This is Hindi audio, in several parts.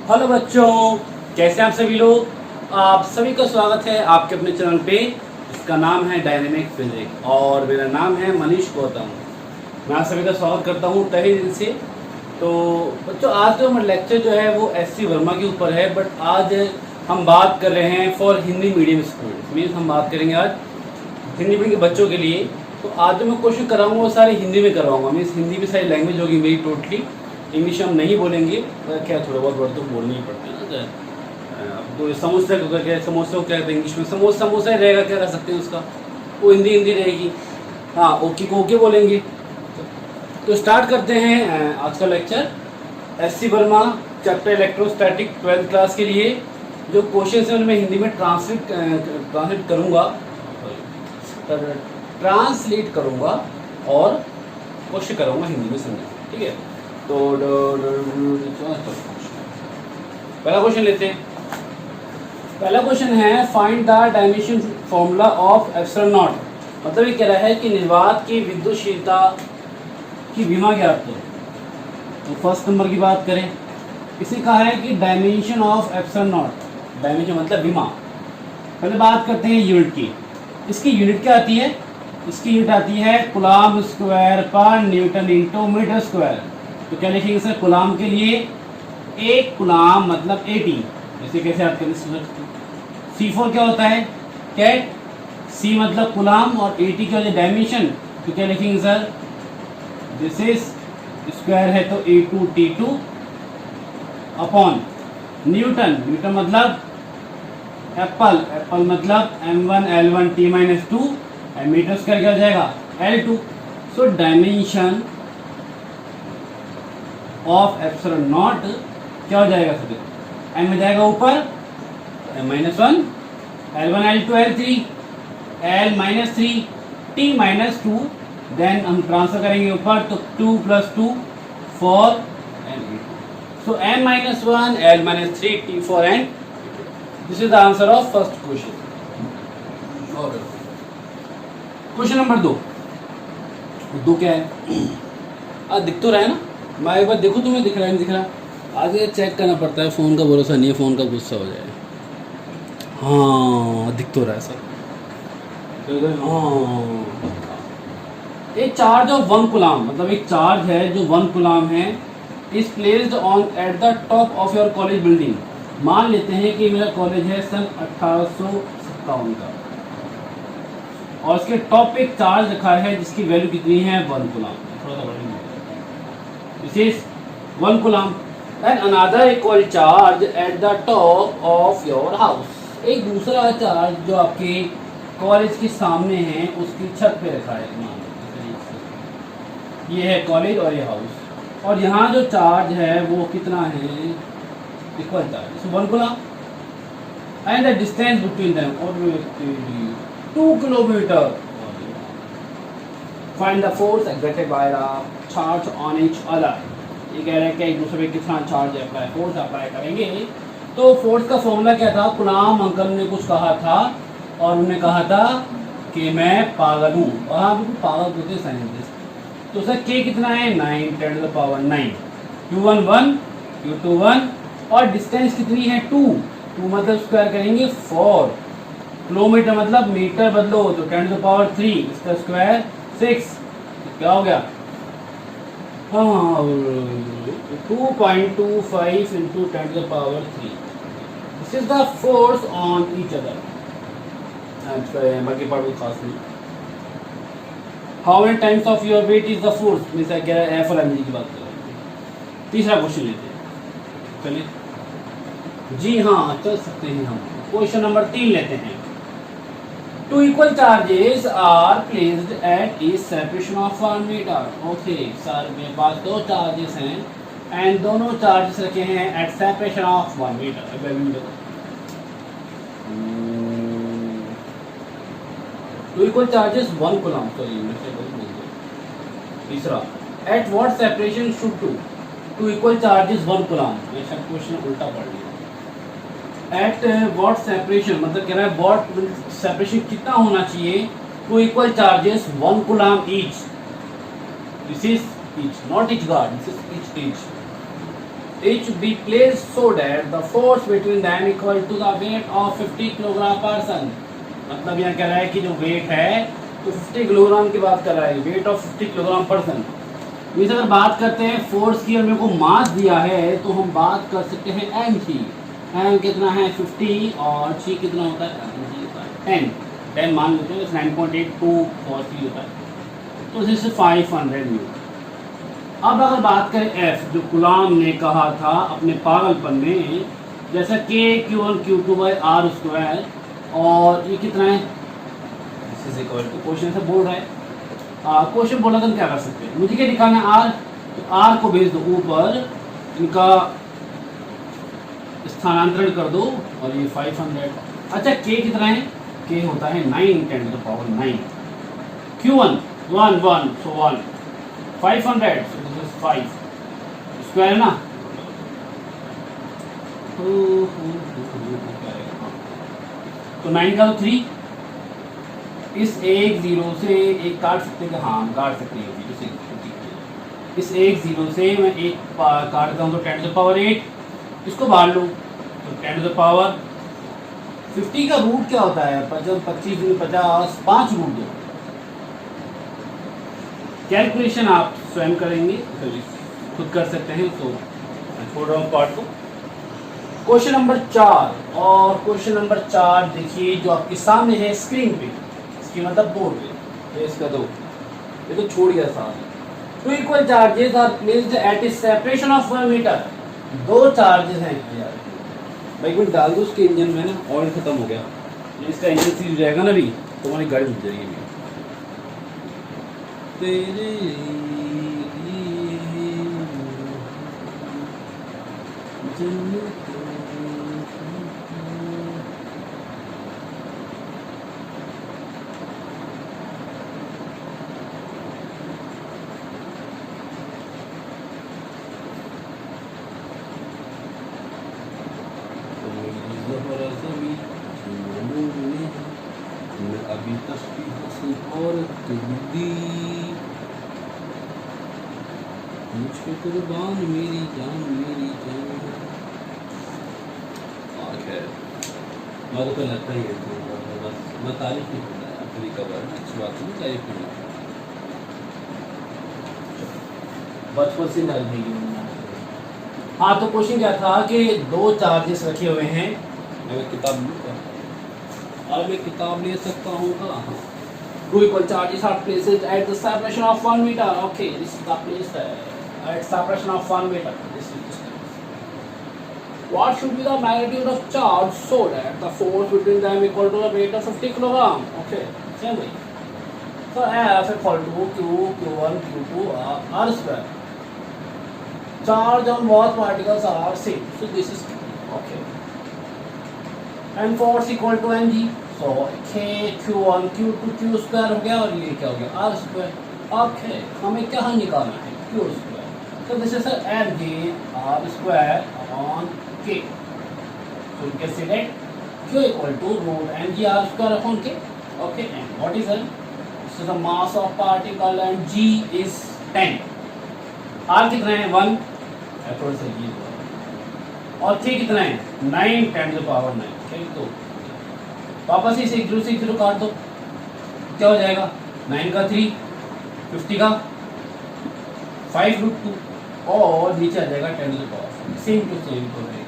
हेलो बच्चों, कैसे हैं आप सभी लोग। आप सभी का स्वागत है आपके अपने चैनल पे। इसका नाम है डायनेमिक फिजिक्स और मेरा नाम है मनीष गौतम। मैं आप सभी का स्वागत करता हूँ तहे दिल से। तो बच्चों, आज जो हमारा लेक्चर जो है वो एस.सी. वर्मा के ऊपर है, बट आज हम बात कर रहे हैं for Hindi medium school. Means हम बात करेंगे आज हिंदी मीडियम के बच्चों के लिए। तो आज जो मैं क्वेश्चन कराऊंगा वो सारे हिंदी में करवाऊंगा। मीन्स हिंदी भी सारी लैंग्वेज होगी मेरी टोटली। इंग्लिश हम नहीं बोलेंगे, क्या थोड़ा बहुत वर्ड तो बोलने ही पड़ते हैं ना। अब तो समोसा को क्या, समोसा को क्या कहते हैं इंग्लिश में, समोसा ही रहेगा, क्या कर सकते हैं उसका, वो हिंदी रहेगी। हाँ, ओके को ओके बोलेंगे। तो स्टार्ट करते हैं आज का lecture. SC. Verma chapter electrostatic 12th class के लिए जो क्वेश्चन है उनमें हिंदी में ट्रांसलेट करूँगा और कोशिश करूँगा हिंदी में समझने। ठीक है, तो पहला क्वेश्चन लेते हैं। पहला क्वेश्चन है find the dimension formula of epsilon not. मतलब ये कह रहा है कि निर्वात की विद्युतशीलता की विमा ज्ञात करो। तो फर्स्ट नंबर की बात करें, इसे कहा है कि dimension of epsilon not. Dimension मतलब विमा। पहले बात करते हैं यूनिट की। इसकी यूनिट क्या आती है? इसकी यूनिट आती है कूलम्ब स्क्वायर पर न्यूटन इंटू मीटर स्क्वायर। तो क्या लिखेंगे सर? कूलम्ब के लिए एक कूलम्ब मतलब 80। इसे कैसे याद करें? C4 क्या होता है? कैट। C मतलब कूलम्ब और 80 क्या होता है? डायमेंशन। तो क्या लिखेंगे सर? दिस इज स्क्वायर है तो A2 T2 upon Newton. Newton मतलब एप्पल। एप्पल मतलब M1 L1 T-2 और मीटर स्क्वायर क्या हो जाएगा? L2। So dimension of epsilon not क्या हो जाएगा सर? m में जाएगा ऊपर m-1 L1 L2 L3 L-3 T-2। Then हम ट्रांसफर करेंगे ऊपर तो 2 + 2 4 and 8। So m-1 L-3 T4 and this is the answer of first question. Question number 2 क्या है? दिख तो रहा है ना? मैं एक बार देखूँ तुम्हें दिख रहा है नहीं दिख रहा? आगे चेक करना पड़ता है, फ़ोन का भरोसा नहीं है, फ़ोन का गुस्सा हो जाए। हाँ, दिख तो रहा है सर। हाँ, एक चार्ज ऑफ 1 कूलम्ब, मतलब एक चार्ज है जो 1 कूलम्ब है, is placed on at the top of your college building. मान लेते हैं कि मेरा कॉलेज है सन 1857 का और उसके टॉप पे एक चार्ज रखा है जिसकी वैल्यू कितनी है? 1 कूलम्ब। थोड़ा सा बढ़ेंगे, this is 1 coulomb and another equal charge at the top of your house. एक दूसरा चार्ज जो आपके कॉलेज के सामने है उसकी छत पे रखा है। ये है कॉलेज और ये हाउस, और यहाँ जो चार्ज है वो कितना है? Equal charge 1 coulomb and the distance between them 2 kilometre. Find the force exerted by the charge on each other. ये कह रहे हैं कि एक दूसरे पे कितना चार्ज अप्लाई, फोर्स अप्लाई करेंगे। तो फोर्स का फॉर्मूला क्या था? कूलम्ब अंकल ने कुछ कहा था और उन्होंने कहा था कि मैं पागल हूँ। हाँ, बिल्कुल पागल होते साइंटिस्ट। तो सर K कितना है? 9 × 9। Q1 1 Q2 1 और डिस्टेंस कितनी है? 2 मतलब स्क्वायर करेंगे 4। किलोमीटर मतलब मीटर बदलो तो 10⁻3, इसका स्क्वायर 6। क्या हो गया? हाँ, 2.25 × 10⁻3। This is the force on each other. बाकी पार्ट भी खास नहीं। How many times of your weight is the force? Means कह रहा है F और mg की बात कर रहे हैं। तीसरा क्वेश्चन लेते हैं। चलिए जी हाँ, चल सकते हैं हम। क्वेश्चन नंबर 3 लेते हैं। 2 equal charges are placed at a separation of 1 metre. Okay sir, मेरे पास 2 चार्जेस हैं एंड दोनों चार्जेस रखे हैं at separation of 1 metre. 2 equal charges 1 coulomb. तीसरा, at what separation should 2 equal charges 1 coulomb. मैं शायद क्वेश्चन उल्टा पढ़ लिया। एट व्हाट सेपरेशन मतलब कह रहा है व्हाट सेपरेशन कितना होना चाहिए? 2 equal charges 1 coulomb each. This is each, not each guard, this is each. each be placed so that the force between them equal to the weight of 50 kilogram person। मतलब यहाँ कह रहा है कि जो वेट है तो 50 किलोग्राम की बात कर रहा है, वेट ऑफ 50 किलोग्राम पर्सन। इस अगर बात करते हैं फोर्स की और मेरे को मास दिया है तो हम बात कर सकते हैं एम की। एम कितना है 50 और ची कितना होता है 10 मान लेते हैं 9.82 फॉर्स की होता है, तो दिस इज 500 न्यूटन। अब अगर बात करें एफ, जो गुलाम ने कहा था अपने पागलपन में, जैसा के Q1 Q2 by are square, और ये कितना है क्वेश्चन से बोल रहा है, क्वेश्चन बोला तो क्या कर सकते हैं, मुझे क्या दिखाना है आर, तो आर को भेज दो ऊपर, इनका स्थानांतरण कर दो और ये 500। अच्छा के कितना है, के होता है 9 10 to the power 9, Q1 1 1 so 1 500 so this is 5 square ना, तो 9 का तो 3, इस एक जीरो से एक काट सकते हैं, हाँ काट सकते हैं, इस एक जीरो से मैं एक काटता हूँ तो 10 to the power 8, इसको बाहर लो तो 10 to the power 50 का रूट क्या होता है, 25 50 5 रूट दो। कैलकुलेशन आप स्वयं करेंगे, खुद कर सकते हैं, तो छोड़ रहा हूँ पार्ट को। क्वेश्चन नंबर 4, और क्वेश्चन नंबर 4 देखिए जो आपके सामने है स्क्रीन पे, इसकी मतलब बोर्ड पे, ये इसका दो, ये तो छोड़ गया साथ। Two equal charges are placed at a separation of 1 metre. दो चार्जेस हैं यार, भाई कोई डाल दो उसके इंजन में ना, ऑयल खत्म हो गया, इसका इंजन सीज हो जाएगा ना भी तो हमारी गाड़ी रुक जाएगी। तेरे अभी तस्वीर हंसी और दी मुझको कुर्बान मेरी जान मेरी जान। मेरे को लगता ही है बस मैं तारीफ नहीं करता है, अपनी कबर अच्छी बात नहीं, तारीफ नहीं बचपन से डाल देगी। हाँ तो क्वेश्चन क्या था कि दो चार्जेस रखे हुए हैं, मैं किताब और मैं किताब ले सकता हूँ कहाँ। Two equal charges are placed at the separation of 1 meter. Okay, this is the place at separation of 1 meter. This is distance. What should be the magnitude of charge so that the force between them equal to the weight of 50 kilogram? Okay, same way. So F equal to Q, Q1, Q2 R square. Charge on both particles are same. So this is okay. And force equal to mg. So k q1 q2 q square हो गया और ये क्या हो गया r स्क्वायर। ओके हमें क्या निकालना है q स्क्वायर, तो this is mg r square upon k। So you can say that q equal to root mg r square upon k. Okay, and what is it? This is the mass of particle and g is 10। r कितना है 1, थोड़ा सा ये और k कितना है 9 10 to the power 9। तो वापस इसे 0 से 0 काट दो, क्या हो जाएगा 9 का 3 50 का 5 रूट 2 और नीचे आ जाएगा 10 to the power same to same. तो है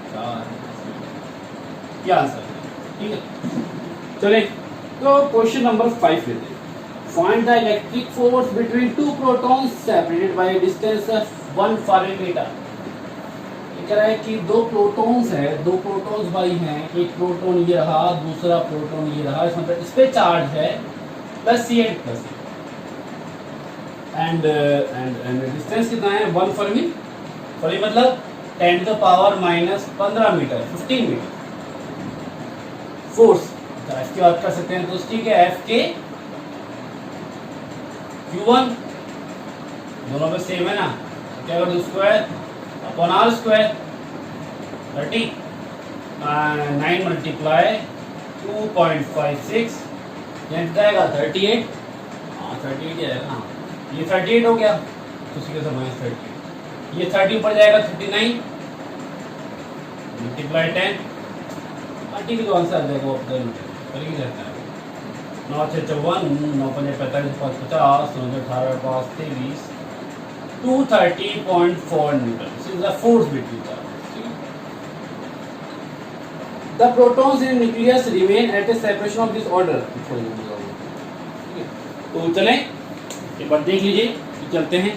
क्या आंसर है, ठीक है। चले तो क्वेश्चन नंबर 5 लेते हैं। Find the electric force between two protons separated by distance of 1 farad. कह रहा है कि दो प्रोटॉन्स है, दो प्रोटॉन्स भाई हैं, एक प्रोटॉन ये रहा दूसरा प्रोटॉन ये रहा, इसमें मतलब इस पे चार्ज है plus C and plus and distance कितना है 1 फर्मी, फर्मी मतलब 10 to the power minus 15 metre 15 metre. Force F की बात कर सकते हैं दोस्त, ठीक है। एफ के Q1 दोनों में सेम है ना, क्या कर दो square upon R square 30 9 multiply 2.56 जाएगा 38। हाँ 38 जाएगा ना, ये 38 हो गया तो उसी के साथ माइनस 30, ये 30 ऊपर जाएगा 39 मल्टीप्लाई 10, पार्टी का आंसर आ जाएगा, ऑप्शन करेंगे रहता है 9 6 54, 9 5 45, 5 50, 9 18 5 23, 230.4 Newton. This is the force between charges. The protons in nucleus remain at a separation of this order. तो चलें एक बार देख लीजिए, चलते हैं.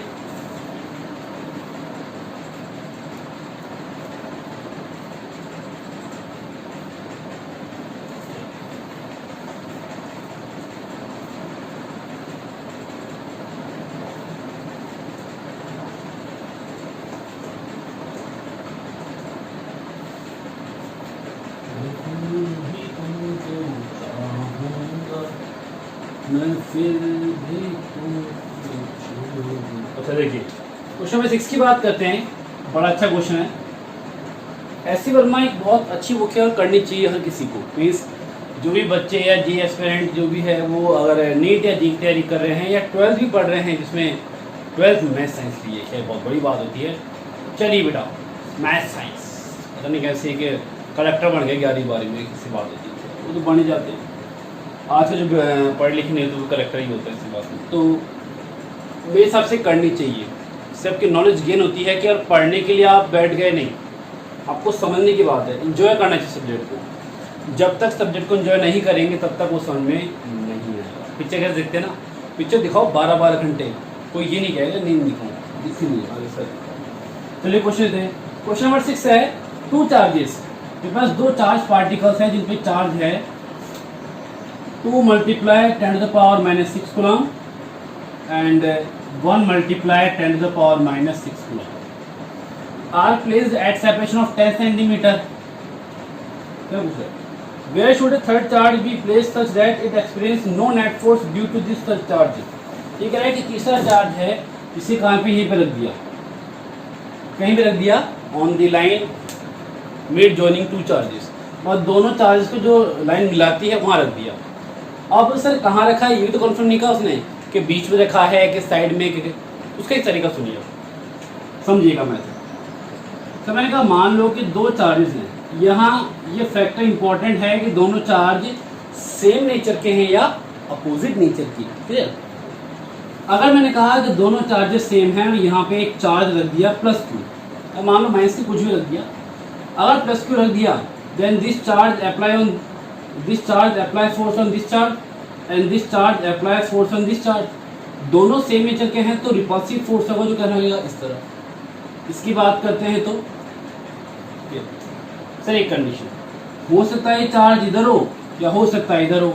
अच्छा देखिए, क्वेश्चन नंबर 6 की बात करते हैं. बड़ा अच्छा क्वेश्चन है. एससी वर्मा एक बहुत अच्छी बुक है और करनी चाहिए हर किसी को. मीन्स जो भी बच्चे या जी एस्पिरेंट जो भी है वो अगर नीट या जी की तैयारी कर रहे हैं या 12th भी पढ़ रहे हैं, जिसमें 12th मैथ साइंस लिए है, बहुत बड़ी बात होती है. चलिए बेटा, मैथ साइंस पता नहीं कैसे कि कलेक्टर बन गए 11वीं 12वीं में, किसी बात होती है, वो तो बन ही जाते हैं. आज जो पढ़े लिखे नहीं तो वो करेक्टर ही होता है इसी बात में. तो मेरे हिसाब से करनी चाहिए. सबकी नॉलेज गेन होती है कि और पढ़ने के लिए आप बैठ गए नहीं, आपको समझने की बात है. इन्जॉय करना चाहिए सब्जेक्ट को. जब तक सब्जेक्ट को इन्जॉय नहीं करेंगे तब तक वो समझ में नहीं आएगा. पिक्चर कैसे देखते हैं ना, पिक्चर दिखाओ 12-12 घंटे, कोई ये नहीं कहेगा नहीं दिखाऊँ, दिख नहीं आगे सर. चलिए क्वेश्चन देते हैं. क्वेश्चन नंबर 6 है, 2 चार्जेस. मेरे पास 2 चार्ज पार्टिकल्स हैं जिन पे चार्ज है 2 multiply 10 to the power minus 6 coulomb and 1 multiply 10 to the power minus 6 coulomb are placed at separation of 10 centimeter. Where should a third charge be placed such that it experience no net force due to this such charge? ये कह रहा है कि तीसरा चार्ज है, इसे कहाँ पे यहीं पे रख दिया, कहीं पे रख दिया on the line mid joining 2 charges, और दोनों चार्जेस को जो लाइन मिलाती है वहाँ रख दिया. अब सर कहाँ रखा है ये तो कंफर्म नहीं कहा उसने, कि बीच में रखा है कि साइड में, कि उसका एक तरीका सुनिए, समझिएगा. मैं तो मैंने कहा मान लो कि 2 चार्जेस हैं. यहाँ ये फैक्टर इंपॉर्टेंट है कि दोनों चार्ज सेम नेचर के हैं या अपोजिट नेचर की. क्लियर. अगर मैंने कहा कि दोनों चार्जेस सेम हैं और यहाँ पे एक चार्ज रख दिया +Q, मान लो माइनस की कुछ भी रख दिया, अगर +Q रख दिया, then this charge apply on this charge apply force on this charge and this charge apply force on this charge. दोनों सेम नेचर के हैं तो रिपल्सिव फोर्स होगा जो क्या रहेगा इस तरह. इसकी बात करते हैं तो सर एक कंडीशन हो सकता है चार्ज इधर हो या हो सकता है इधर हो.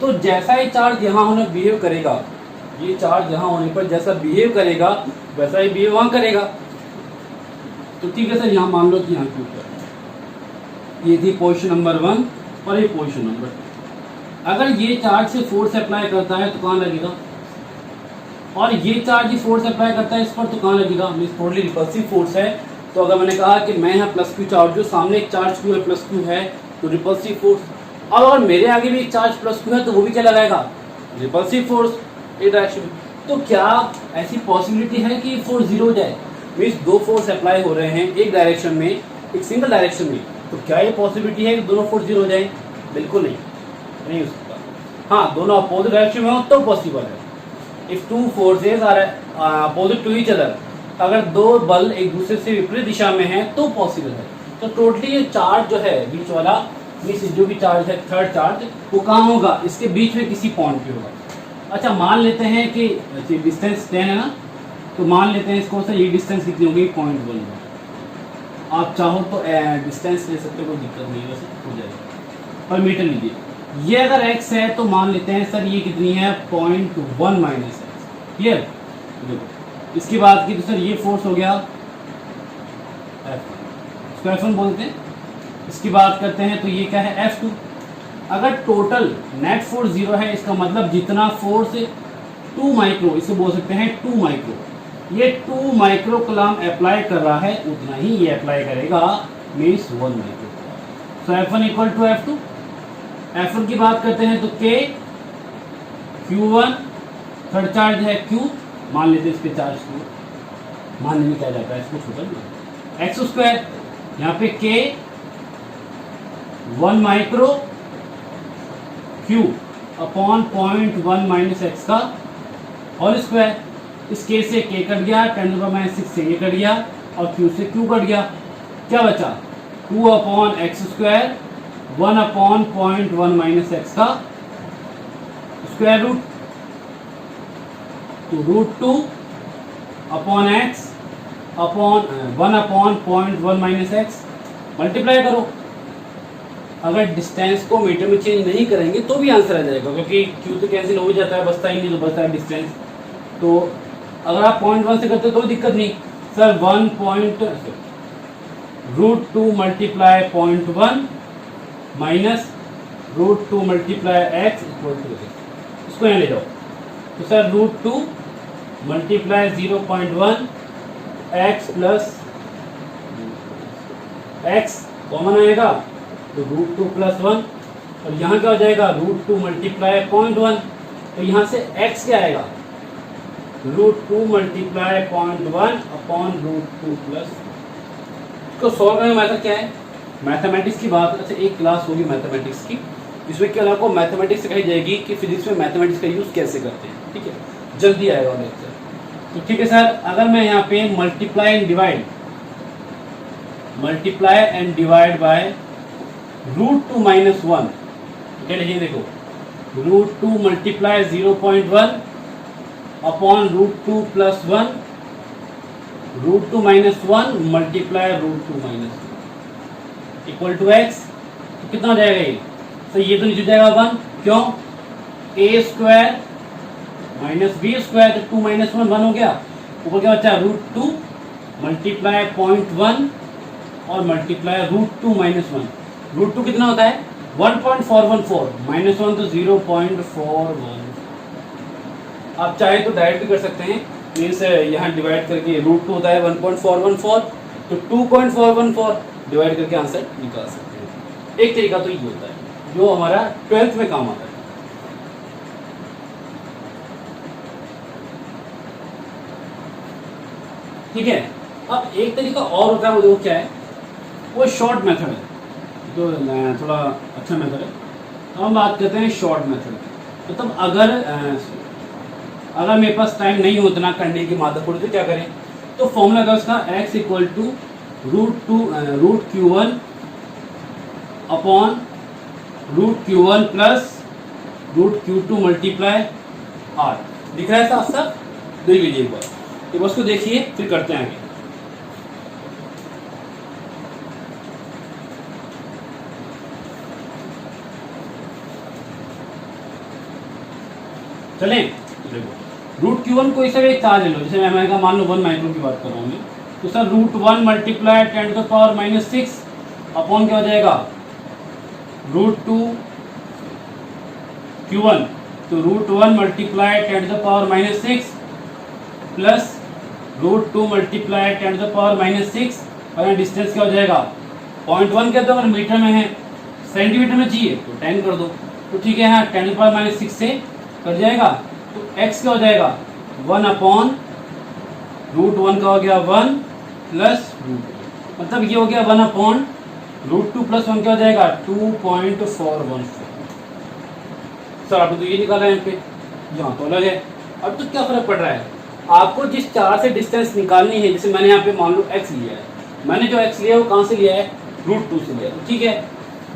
तो जैसा ही चार्ज यहाँ होने बिहेव करेगा, ये चार्ज यहाँ होने पर जैसा बिहेव करेगा वैसा ही बिहेव वहाँ करेगा. तो ठीक है सर, यहाँ मान लो कि यहाँ के ऊपर ये थी पोजीशन नंबर 1 और ये पोजीशन नंबर 2. अगर ये चार्ज से फोर्स अप्लाई करता है तो कहाँ लगेगा, और ये चार्ज ही फोर्स अप्लाई करता है इस पर तो कहाँ लगेगा. मीन्स टोटली रिपल्सिव फोर्स है. तो अगर मैंने कहा कि मैं यहाँ +Q चार्ज, जो सामने एक चार्ज Q है +Q है तो रिपल्सिव फोर्स. अब अगर मेरे आगे भी एक चार्ज +Q है तो वो भी क्या लगाएगा, रिपल्सिव फोर्स एक डायरेक्शन में. तो क्या ऐसी पॉसिबिलिटी है कि फोर्स 0 हो जाए. मीन्स 2 फोर्स अप्लाई हो रहे हैं एक डायरेक्शन में, एक सिंगल डायरेक्शन में, तो क्या ये पॉसिबिलिटी है कि दोनों फोर्स 0 हो जाए. बिल्कुल नहीं हो सकता. हाँ, दोनों अपोजिट डायरेक्शन में हो तो पॉसिबल है. If 2 forces are opposite to each other, अगर 2 बल एक दूसरे से विपरीत दिशा में हैं तो पॉसिबल है. तो टोटली ये चार्ज जो है बीच वाला, मीन्स जो भी चार्ज है थर्ड चार्ज, वो कहाँ होगा, इसके बीच में किसी पॉइंट पे होगा. अच्छा मान लेते हैं कि डिस्टेंस 10 है ना, तो मान लेते हैं इसको सर ये डिस्टेंस कितनी होगी 0.1. आप चाहो तो डिस्टेंस ले सकते हो, कोई दिक्कत नहीं, वैसे हो जाएगा. पर मीटर लीजिए, ये अगर x है तो मान लेते हैं सर ये कितनी है 0.1 माइनस एक्स. क्लियर. देखो इसकी बात की तो सर ये फोर्स हो गया इसको F1 बोलते हैं. इसकी बात करते हैं तो ये क्या है F2. अगर टोटल नेट फोर्स 0 है, इसका मतलब जितना फोर्स 2 माइक्रो, इसको बोल सकते हैं 2 माइक्रो, ये 2 माइक्रो कूलम्ब अप्लाई कर रहा है उतना ही ये अप्लाई करेगा, means 1 micro. So F1 equal to F2. F1 की बात करते हैं तो K Q1, थर्ड चार्ज है Q, मान लेते हैं इस पे चार्ज Q, मानने में क्या जाता है इसको छोटा x², यहाँ पे K 1 micro Q upon 0.1 minus x का होल स्क्वायर। इस के से के कट गया, 10⁻⁶ से ये कट गया और क्यू से क्यू कट गया। क्या बचा? 2 upon X square 1 upon 0.1 minus x का स्क्वायर रूट, तो √2 upon x upon 1 upon 0.1 minus x. Multiply करो। अगर डिस्टेंस को मीटर में चेंज नहीं करेंगे तो भी आंसर आ जाएगा, क्योंकि क्यू तो कैंसिल हो जाता है, बचता ही नहीं, तो बचता है डिस्टेंस। तो अगर आप 0.1 से करते तो कोई दिक्कत नहीं sir. √2 multiply 0.1 minus √2 multiply X equal to, इसको यहाँ ले जाओ। तो sir √2 multiply 0.1 X plus X common आएगा, तो √2 प्लस 1, और यहाँ क्या हो जाएगा? √2 मल्टीप्लाई 0.1, तो यहाँ से x क्या आएगा? √2 मल्टीप्लाई 0.1 अपॉन √2 प्लस। इसको सॉल्व करने का मेथड क्या है? मैथमेटिक्स की बात, अच्छा एक क्लास होगी मैथमेटिक्स की, इसमें क्या आपको मैथमेटिक्स सिखाई जाएगी कि फिजिक्स में मैथमेटिक्स का यूज़ कैसे करते हैं, ठीक है? जल्दी आएगा लेक्चर। तो ठीक है सर, अगर मैं यहाँ पे multiply and divide by √2 minus 1, क्या लिखिए? देखो √2 multiply 0.1 upon √2 plus 1, √2 minus 1 multiply √2 minus 1 equal to X. तो कितना हो जाएगा ये? तो ये तो नीचे जाएगा 1, क्यों? a square minus B square, तो 2 माइनस 1 1 हो गया। ऊपर क्या बचा? √2 मल्टीप्लाई 0.1 और मल्टीप्लाई √2 माइनस 1। √2 कितना होता है? 1.414 माइनस 1 तो 0.41। आप चाहे तो डायरेक्ट भी कर सकते हैं, मीन्स यहाँ डिवाइड करके √2 होता है 1.414, तो 2.414 डिवाइड करके आंसर निकाल सकते हैं। एक तरीका तो ये होता है जो हमारा 12th में काम आता है। ठीक है, अब एक तरीका और होता है, वो क्या है? वो शॉर्ट मेथड है, जो थोड़ा अच्छा मेथड है। तो हम बात करते हैं शॉर्ट मेथड। मतलब अगर मेरे पास टाइम नहीं हो उतना करने की मादक पड़ी तो क्या करें? तो फॉर्मूला का उसका x equal to √Q1 upon √Q1 plus √Q2 multiply R। दिख रहा है साफ साफ? देख लीजिए एक बार, तो बस को देखिए फिर करते हैं आगे। चलें, √Q1 को इसे एक चार्ज ले लो, जैसे मैं का मान लो 1 माइक्रो की बात कर रहा हूँ मैं, तो सर √1 मल्टीप्लाई 10⁻⁻⁶ अपॉन क्या हो जाएगा? √2 Q1, तो √1 मल्टीप्लाई 10⁻⁻⁶ प्लस √2 मल्टीप्लाई 10⁻⁻⁶, और यहाँ डिस्टेंस क्या हो जाएगा? 0.1 कहते हो, अगर मीटर में है, सेंटीमीटर में चाहिए तो 10 कर दो। तो ठीक है, यहाँ 10⁻⁻⁶ से कट जाएगा, तो x क्या हो जाएगा? 1 अपॉन √1 का हो गया 1 प्लस √2, मतलब ये हो गया 1 अपॉन √2 प्लस 1 क्या हो जाएगा? 2.414। सर आपने तो ये निकाला है यहाँ पे, यहाँ तो अलग है। अब तो क्या फर्क पड़ रहा है? आपको जिस चार से डिस्टेंस निकालनी है, जैसे मैंने यहाँ पे मान लो x लिया है, मैंने जो x लिया है वो कहाँ से लिया है? √2 से लिया है, ठीक है?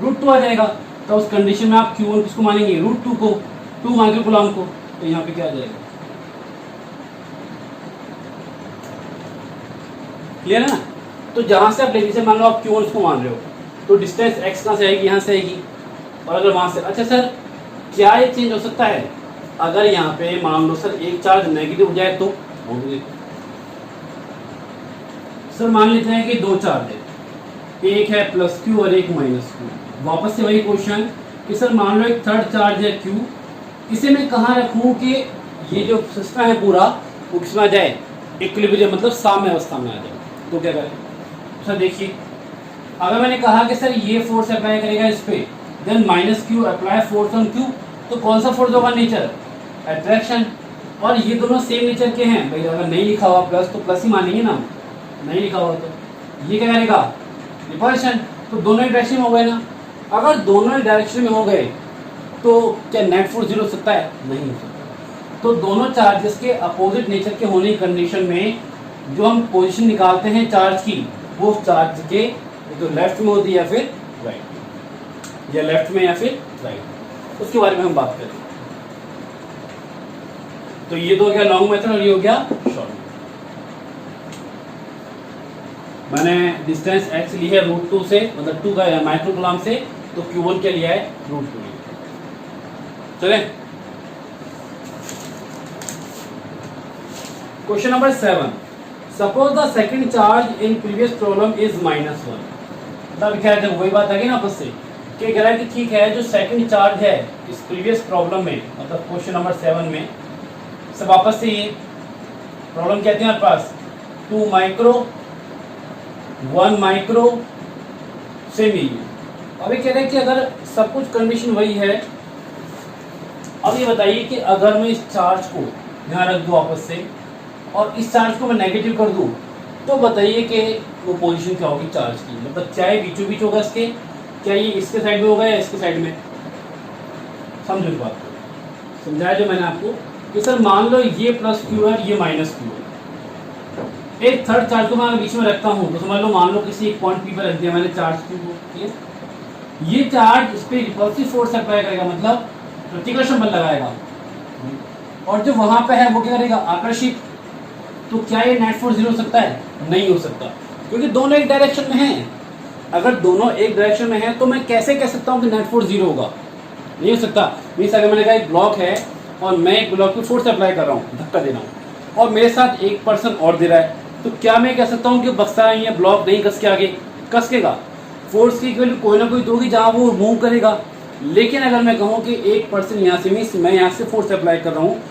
√2 आ जाएगा, तो उस कंडीशन में आप Q1 किसको मानेंगे? √2 को, 2 माइक्रो कूलम को, तो यहाँ पे क्या आ जाएगा? क्लियर है ना? तो जहाँ से आप ले लीजिए, मान लो आप Q1 को मान रहे हो, तो डिस्टेंस x कहाँ से आएगी? यहाँ से आएगी, और अगर वहाँ से, अच्छा सर क्या ये चेंज हो सकता है? अगर यहाँ पे मान लो सर एक चार्ज नेगेटिव हो जाए तो वो भी देखो। सर मान लेते हैं कि दो चार्ज है, एक है प्लस Q और एक माइनस Q। वापस से वही क्वेश्चन कि सर मान लो एक थर्ड चार्ज है Q, इसे मैं कहाँ रखूँ कि ये जो सिस्टम है पूरा वो किसमें आ जाए? इक्विलिब्रियम, मतलब साम्य अवस्था में आ जाए। तो क्या करें? सर देखिए, अगर मैंने कहा कि सर ये फोर्स अप्लाई करेगा इस पे, then -Q apply force on Q, तो कौन सा फोर्स होगा? Nature, attraction. और ये दोनों सेम नेचर के हैं भाई। अगर नहीं लिखा हुआ प्लस तो प्लस ही मानेंगे ना, नहीं लिखा हुआ तो ये क्या करेगा? रिपल्शन। तो दोनों डायरेक्शन हो गए ना, अगर दोनों एक डायरेक्शन में हो गए तो क्या नेट फोर्स जीरो हो सकता है? नहीं हो सकता। तो दोनों चार्जेस के अपोजिट नेचर के होने की कंडीशन में जो हम पोजीशन निकालते हैं चार्ज की, वो चार्ज के तो लेफ्ट में होती है या फिर राइट, या लेफ्ट में या फिर राइट, उसके बारे में हम बात करें। तो ये तो हो गया लॉन्ग मेथड और ये हो गया शॉर्ट। मैंने डिस्टेंस x ली है √2 से, मतलब 2 का माइक्रो कूलम से, तो Q1 क्या लिया है? √2 लिया। चले question number 7। Suppose the second charge in previous problem is -1। तब क्या है, वही बात आ गई ना आपस से, क्या कह रहा है कि ठीक है जो सेकंड चार्ज है इस प्रीवियस प्रॉब्लम में, मतलब क्वेश्चन नंबर 7 में, सब वापस से ये प्रॉब्लम कहते हैं हमारे पास 2 माइक्रो 1 माइक्रो सेम ही। अभी कह रहे हैं कि अगर सब कुछ कंडीशन वही है, अब ये बताइए कि अगर मैं इस चार्ज को यहाँ रख दूँ आपस से और इस चार्ज को मैं नेगेटिव कर दूँ, तो बताइए कि वो पोजीशन क्या होगी चार्ज की, मतलब चाहे बीचों बीच होगा इसके, क्या ये इसके साइड में होगा या इसके साइड में? समझो इस बात को, समझाया जो मैंने आपको कि सर मान लो ये प्लस क्यू है, ये माइनस क्यू है, एक थर्ड चार्ज को मैं बीच में रखता हूँ, तो समझ लो मान लो किसी एक पॉइंट पी पर रख दिया मैंने चार्ज क्यू को, ये चार्ज इस पर रिपल्सिव फोर्स अप्लाई करेगा, मतलब प्रतिकर्षण बल लगाएगा, और जो वहां पे है वो क्या करेगा? आकर्षित। तो क्या ये नेट फोर्स जीरो हो सकता है? नहीं हो सकता, क्योंकि दोनों एक डायरेक्शन में हैं। अगर दोनों एक डायरेक्शन में हैं तो मैं कैसे कह सकता हूँ कि नेट फोर्स जीरो होगा? नहीं हो सकता। मीन्स अगर मैंने कहा एक ब्लॉक है और मैं एक ब्लॉक पे फोर्स अप्लाई कर रहा हूँ, धक्का दे रहा हूँ, और मेरे साथ एक पर्सन और दे रहा है, तो क्या मैं कह सकता हूँ कि बक्सा या ब्लॉक नहीं कस के आगे कसकेगा? फोर्स की वैल्यू कोई ना कोई दोगी जहाँ वो मूव करेगा। लेकिन अगर मैं कहूँ कि एक पर्सन यहाँ से, मीन्स मैं यहाँ से फोर्स अप्लाई कर रहा हूँ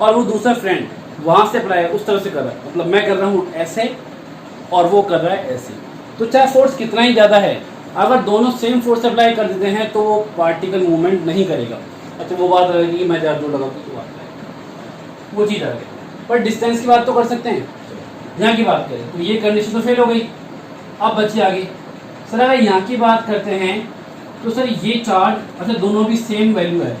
और वो दूसरा फ्रेंड वहाँ से अप्लाई उस तरह से कर रहा है, मतलब मैं कर रहा हूँ ऐसे और वो कर रहा है ऐसे, तो चाहे फोर्स कितना ही ज़्यादा है, अगर दोनों सेम फोर्स अप्लाई कर देते हैं तो वो पार्टिकल मूवमेंट नहीं करेगा। अच्छा वो बात रहेगी कि मैं ज़्यादा जोर लगा तो बात है, वो चीज़ आ गई। पर डिस्टेंस की बात तो कर सकते हैं, यहाँ की बात करें तो ये कंडीशन तो फेल हो गई। अब बची आगे, सर अगर यहाँ की बात करते हैं तो सर ये चार्ज, अच्छा दोनों भी सेम वैल्यू है,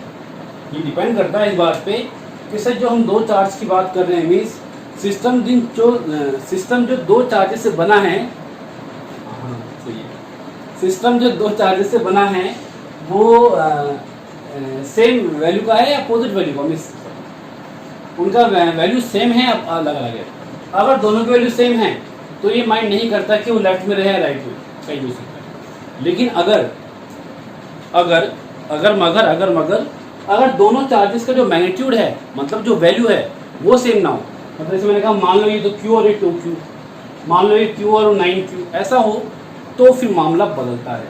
ये डिपेंड करता है इस बात पे कि सर जो हम दो चार्ज की बात कर रहे हैं, मीन्स सिस्टम जो दो चार्जेस से बना है, सिस्टम जो दो चार्जेस से बना है वो सेम वैल्यू का है या अपोजिट वैल्यू का, मीन्स उनका वैल्यू सेम है अलग अलग है। अगर दोनों की वैल्यू सेम है तो ये माइंड नहीं करता कि वो लेफ्ट में रहे या राइट में, कहीं हो सकता है। लेकिन अगर दोनों चार्जेस का जो मैग्नीट्यूड है, मतलब जो वैल्यू है वो सेम ना हो, मतलब जैसे मैंने कहा मान लो ये तो Q और ये 2Q, मान लो ये Q और 9Q, ऐसा हो तो फिर मामला बदलता है।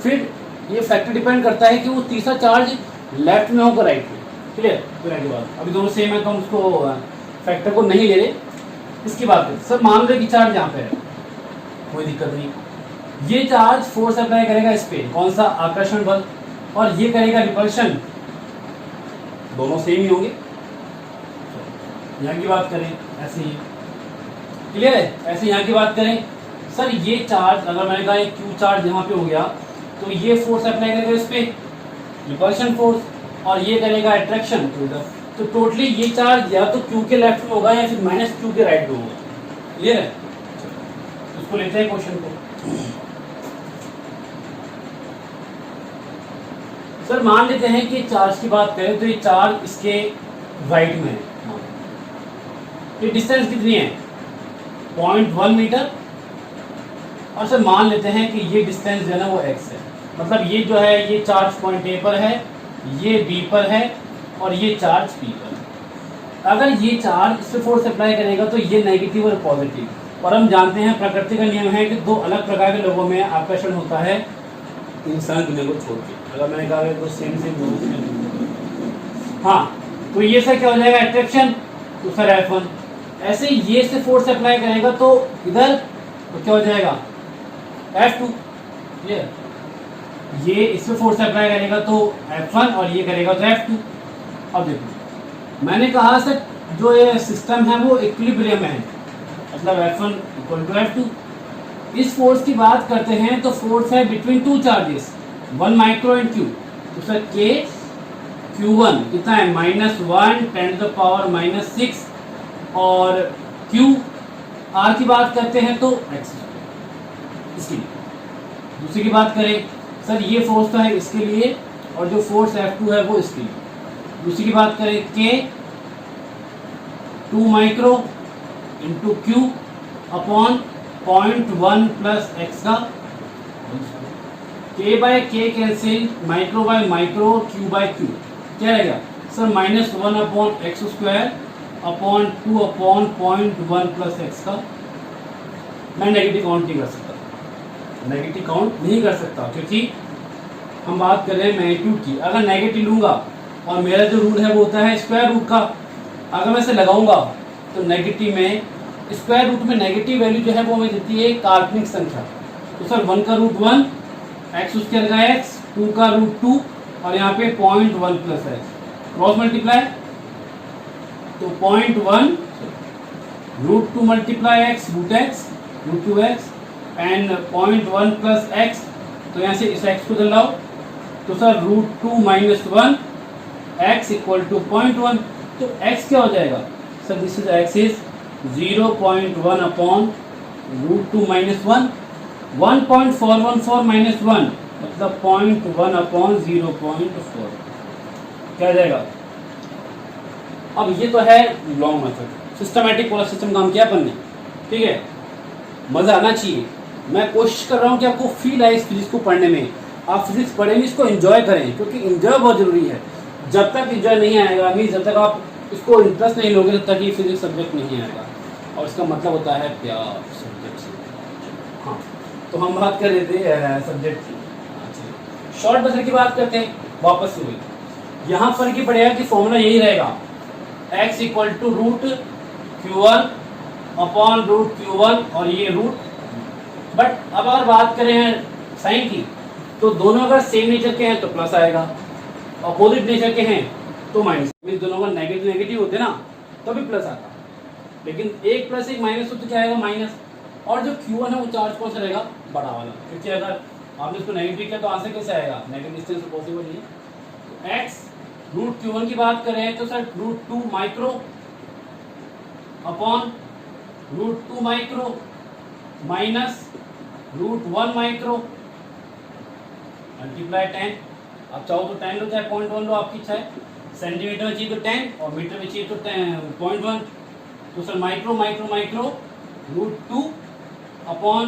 फिर ये फैक्टर डिपेंड करता है कि वो तीसरा चार्ज लेफ्ट में होगा राइट में। क्लियर? फिर आगे बात, अभी दोनों सेम है तो हम उसको फैक्टर को नहीं ले रहे, इसकी बात करें। सर मान लो कि चार्ज यहाँ पे है, कोई दिक्कत नहीं, ये चार्ज फोर्स अप्लाई करेगा इस पे, कौन सा? आकर्षण बल, और ये करेगा रिपल्शन, दोनों सेम ही होंगे। यहाँ की बात करें ऐसे ही, क्लियर है? ऐसे यहाँ की बात करें, सर ये चार्ज अगर मैंने कहा क्यू चार्ज यहाँ पे हो गया तो ये फोर्स अप्लाई करेगा इस पे, रिपल्शन फोर्स, और ये करेगा अट्रैक्शन टू इधर, तो टोटली ये चार्ज या तो क्यू के लेफ्ट में होगा या फिर माइनस क्यू के राइट में होगा। क्लियर है? उसको लेते हैं क्वेश्चन को। सर मान लेते हैं कि चार्ज की बात करें तो ये चार्ज इसके राइट में है, ये डिस्टेंस कितनी है? 0.1 मीटर, और सर मान लेते हैं कि ये डिस्टेंस जो है ना वो x है, मतलब ये जो है ये चार्ज पॉइंट A पर है, ये B पर है, और ये चार्ज P पर है। अगर ये चार्ज इस पे फोर्स अप्लाई करेगा तो ये नेगेटिव और पॉजिटिव, और हम जानते हैं प्रकृति का नियम है कि दो अलग प्रकार के लोगों में आकर्षण होता है इंसान दुनिया को छोड़ के। अगर मैंने कहा तो सेम हाँ, तो ये सर क्या हो जाएगा? अट्रैक्शन, तो सर F1। ऐसे ये से फोर्स अप्लाई करेगा तो इधर तो क्या हो जाएगा? F2। क्लियर? ये इसमें फोर्स अप्लाई करेगा तो F1 और ये करेगा तो F2। अब देखो मैंने कहा सर जो ये सिस्टम है वो इक्विलिब्रियम में है, मतलब F1 = F2। इस फोर्स की बात करते हैं तो फोर्स है बिटवीन टू चार्जेस, 1 माइक्रो इन क्यू, तो सर के Q1 कितना है -1 10⁻⁻6 और Q R की बात करते हैं तो x इसके लिए। दूसरी की बात करें सर ये फोर्स तो है इसके लिए और जो फोर्स F2 है वो इसके लिए। दूसरी की बात करें K 2 micro into Q upon 0.1 plus x का K by K cancel, micro by micro, Q by Q क्या रहेगा sir -1 upon X square upon 2 upon 0.1 plus X का। मैं नेगेटिव काउंट नहीं कर सकता, नेगेटिव काउंट नहीं कर सकता क्योंकि हम बात कर रहे हैं मैग्नीट्यूड की। अगर नेगेटिव लूंगा और मेरा जो रूल है वो होता है स्क्वायर रूट का, अगर मैं इसे लगाऊंगा तो नेगेटिव में स्क्वायर रूट में नेगेटिव वैल्यू जो है वो हमें देती है काल्पनिक संख्या। तो सर 1 का रूट 1, एक्स स्क्वायर का x, 2 का रूट 2 और यहाँ पे 0.1 प्लस एक्स क्रॉस मल्टीप्लाई, तो 0.1 root 2 multiply X root X root 2x and 0.1 plus X, तो यहाँ से इस x को चलाओ तो sir root 2 minus 1 x equal to 0.1, तो x क्या हो जाएगा sir this is x is 0.1 upon root 2 minus 1, 1.414 minus 1 मतलब 0.1 अपॉन 0.4 क्या आ जाएगा। अब ये तो है लॉन्ग मेथड, सिस्टमैटिक पूरा सिस्टम काम किया अपन ने, ठीक है। मज़ा आना चाहिए, मैं कोशिश कर रहा हूँ कि आपको फील आए इस फिजिक्स को पढ़ने में। आप फिजिक्स पढ़ेंगे इसको एंजॉय करें क्योंकि एंजॉय बहुत ज़रूरी है। जब तक एंजॉय नहीं आएगा, मीन जब तक आप इसको इंटरेस्ट नहीं लोगे तब तक ये फिजिक्स सब्जेक्ट नहीं आएगा, और इसका मतलब होता है प्यार सब्जेक्ट से। हाँ, तो हम बात कर रहे थे सब्जेक्ट की, शॉर्ट मेथड की बात करते हैं वापस से हुई। यहाँ फर्क ये पड़ेगा कि फॉर्मूला यही रहेगा x equal to root Q1 upon root Q1 और ये रूट, बट अब अगर बात करें साइन की तो दोनों अगर सेम नेचर के हैं तो प्लस आएगा, अपोजिट नेचर के हैं तो माइनस। दोनों का नेगेटिव नेगेटिव होते ना तभी प्लस आता, लेकिन एक प्लस एक माइनस हो तो क्या आएगा माइनस। और जो Q1 है वो चार्ज कौन सा रहेगा बड़ा वाला, क्योंकि अगर आपने इसको नेगेटिव किया तो आंसर कैसे आएगा, नेगेटिव डिस्टेंस तो पॉसिबल नहीं है। x रूट Q1 की बात करें तो sir root 2 micro upon root 2 micro minus root 1 micro multiply 10। आप चाहो तो 10 लो चाहे 0.1 लो, आपकी इच्छा है। सेंटीमीटर में चाहिए तो 10 और मीटर में चाहिए तो 0.1, तो sir micro micro micro root 2 upon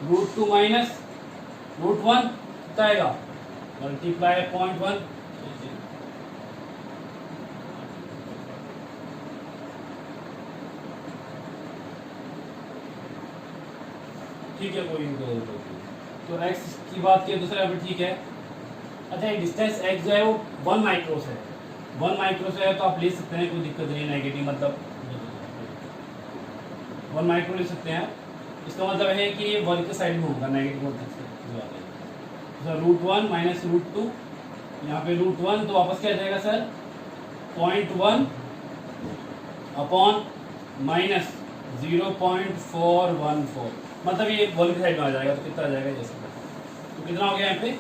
root 2 minus root 1 कितना आएगा मल्टीप्लाई 0.1। ठीक है, कोई तो x की बात किया दूसरा अभी ठीक है। अच्छा, ये डिस्टेंस x जो है वो 1 माइक्रो से है, 1 माइक्रो से है तो आप ले सकते हैं, कोई दिक्कत नहीं है। नेगेटिव मतलब 1 माइक्रो ले सकते हैं, इसका मतलब है कि ये 1 के साइड में होगा, नेगेटिव मतलब सर रूट 1 माइनस रूट 2, यहाँ पे रूट 1 तो वापस क्या जाएगा सर 0.1 अपॉन माइनस 0.414, मतलब ये 1 के साइड में आ जाएगा तो कितना आ जाएगा जैसे, तो कितना हो गया यहाँ पे ये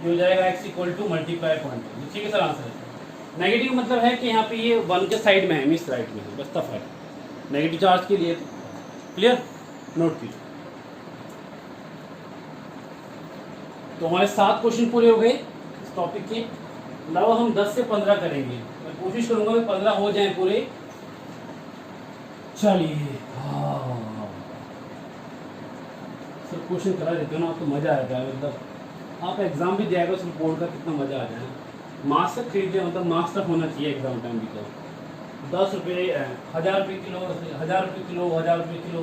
हो जाएगा x इक्वल टू मल्टीप्लाई 0.2। ठीक है सर आंसर है। नेगेटिव मतलब है कि यहाँ पे ये 1 के साइड में है, मिस राइट में है, बस तब है नेगेटिव चार्ज के लिए। क्लियर, नोट कीजिए। तो हमारे 7 क्वेश्चन पूरे हो गए इस टॉपिक के। अलावा हम 10 से 15 करेंगे, मैं कोशिश करूंगा कि 15 हो जाएं पूरे। चलिए सर क्वेश्चन करा देते हो ना तो मज़ा आता है, मतलब आप एग्जाम भी दिया उस रिपोर्ट का कितना मज़ा आ जाए। मार्क्स तक खरीद लिया, मतलब मार्क्स तक होना चाहिए एग्जाम टाइम भी। तो 10 रुपये 1000 रुपये किलो, 1000 रुपये किलो, 1000 रुपये किलो,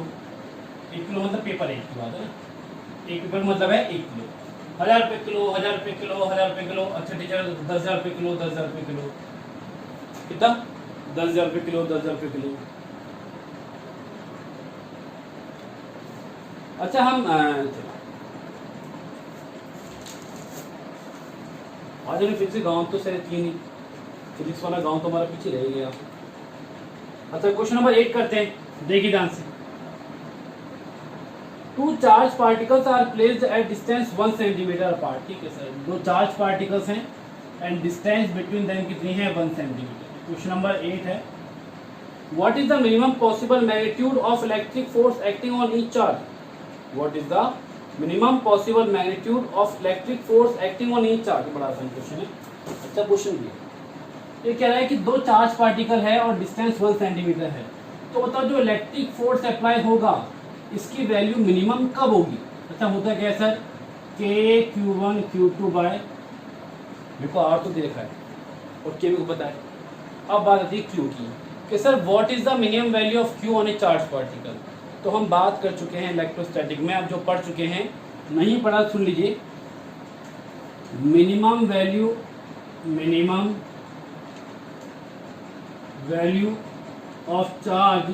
1 किलो मतलब पेपर है की बात है ना, एक पेपर मतलब है 1 किलो, 1000 रुपये किलो, 1000 रुपये किलो, 1000 रुपये किलो। अच्छा टीचर 10,000 रुपये किलो, 10,000 रुपये किलो, कितना 10,000 रुपये किलो, 10,000 रुपये किलो। अच्छा हम आज हमें फिर से गाँव तो शायद थी नहीं, फिजिक्स वाला गाँव तो हमारा पीछे रह गया। अच्छा क्वेश्चन नंबर 8 करते हैं, देखिए ध्यान से। Two charge particles are placed at distance 1 centimetre apart. ठीक है सर, दो चार्ज पार्टिकल्स हैं एंड डिस्टेंस बिटवीन देम कितनी है 1 सेंटीमीटर। क्वेश्चन नंबर 8 है, what is the minimum possible magnitude of electric force acting on each charge. What is the minimum possible magnitude of electric force acting on each charge. बड़ा आसान क्वेश्चन है, अच्छा क्वेश्चन भी है। ये कह रहा है कि दो चार्ज पार्टिकल है और डिस्टेंस 1 सेंटीमीटर है, तो बताओ जो इलेक्ट्रिक फोर्स अप्लाई होगा इसकी वैल्यू मिनिमम कब होगी। अच्छा होता है क्या सर, के Q1 Q2 बाय, देखो आर तो देखा है और के भी को पता है। अब बात आती है क्यू की कि sir what is the minimum value of Q on A charge particle. तो हम बात कर चुके हैं इलेक्ट्रोस्टैटिक में, अब जो पढ़ चुके हैं नहीं पढ़ा सुन लीजिए। Minimum value of charge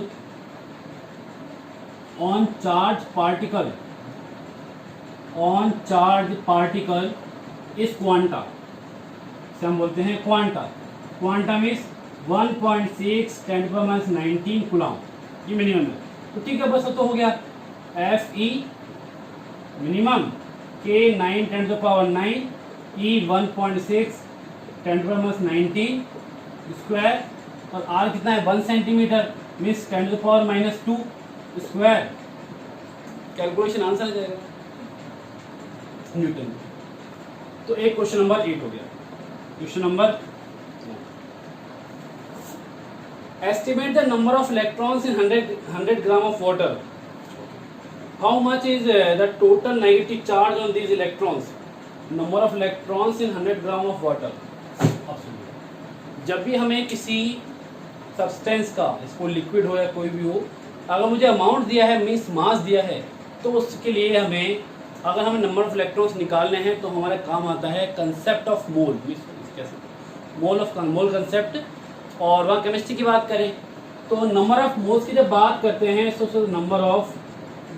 on charge particle इस क्वांटा से हम बोलते हैं क्वांटा मीन्स 1.6 × 10⁻19 कूलम, ये मिनिमम है। तो ठीक है बस तो हो गया, Fe minimum K 9 × 10⁻9 E 1.6 × 10⁻19 square और R कितना है 1 centimetre means 10⁻2 square. Calculation answer आ जाएगा न्यूटन। तो एक क्वेश्चन नंबर 8 हो गया। Question number, estimate the number of electrons in 100 gram of water. How much is the total negative charge on these electrons? Number of electrons in 100 gram of water. जब भी हमें किसी सब्सटेंस का, इसको लिक्विड हो या कोई भी हो, अगर मुझे अमाउंट दिया है मीन्स मास दिया है, तो उसके लिए हमें अगर हमें नंबर ऑफ इलेक्ट्रॉन्स निकालने हैं तो हमारे काम आता है concept of mole, mole concept. और वहाँ केमिस्ट्री की बात करें तो नंबर ऑफ मोल्स की जब बात करते हैं तो नंबर ऑफ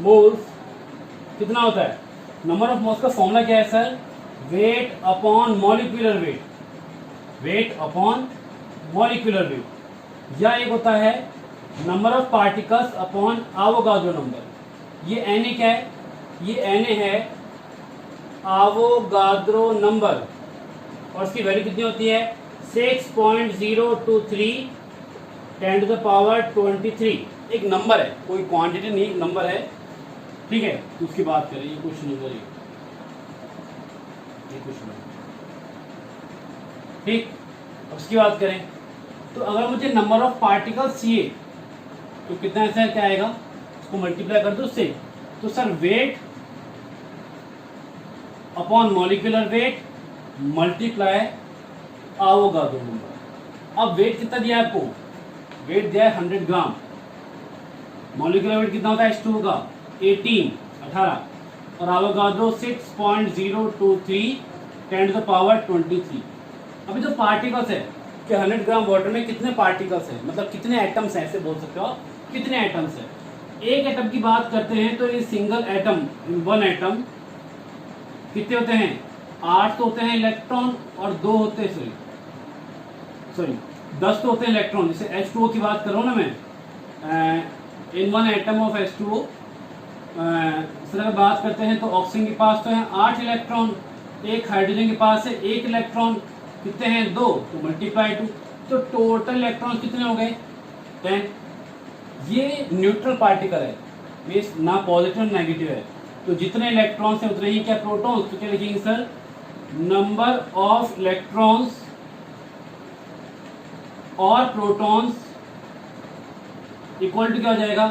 मोल्स कितना होता है। नंबर ऑफ मोल्स का फॉर्मूला क्या है sir, weight upon molecular weight, या एक होता है number of particles upon Avogadro number. ये Na क्या है, ये Na है आवोगाड्रो नंबर और इसकी वैल्यू कितनी होती है 6.023 10⁻23। एक नंबर है, कोई क्वांटिटी नहीं, एक नंबर है। ठीक है, तो उसकी बात करें, ये क्वेश्चन नंबर ये क्वेश्चन ठीक। अब उसकी बात करें तो अगर मुझे नंबर ऑफ पार्टिकल्स चाहिए तो कितना ऐसा क्या आएगा, उसको मल्टीप्लाई कर दो उससे, तो sir weight upon molecular weight multiply Avogadro number. अब वेट कितना दिया है आपको, वेट दिया है 100 ग्राम, मॉलिक्यूलर वेट कितना होता है H2O का 18 और आवोगाड्रो 6.023 10⁻23। अभी तो पार्टिकल्स है कि 100 ग्राम वाटर में कितने पार्टिकल्स हैं, मतलब कितने एटम्स हैं, ऐसे बोल सकते हो कितने एटम्स हैं। एक एटम की बात करते हैं तो ये सिंगल एटम, वन एटम कितने होते हैं 8 तो होते हैं इलेक्ट्रॉन और 2 होते हैं सॉरी 10 तो होते हैं इलेक्ट्रॉन। जैसे H2O की बात करो ना मैं, in one atom of H2O इस तरह बात करते हैं तो ऑक्सीजन के पास तो है 8 इलेक्ट्रॉन, एक हाइड्रोजन के पास है 1 इलेक्ट्रॉन, कितने हैं 2 तो मल्टीप्लाई 2, तो टोटल इलेक्ट्रॉन कितने हो गए 10। ये न्यूट्रल पार्टिकल है, मीन्स ना पॉजिटिव ना नेगेटिव है, तो जितने इलेक्ट्रॉन्स हैं उतने ही क्या प्रोटॉन्स। तो क्या लिखेंगे सर, नंबर ऑफ इलेक्ट्रॉन्स और प्रोटॉन्स इक्वल टू क्या हो जाएगा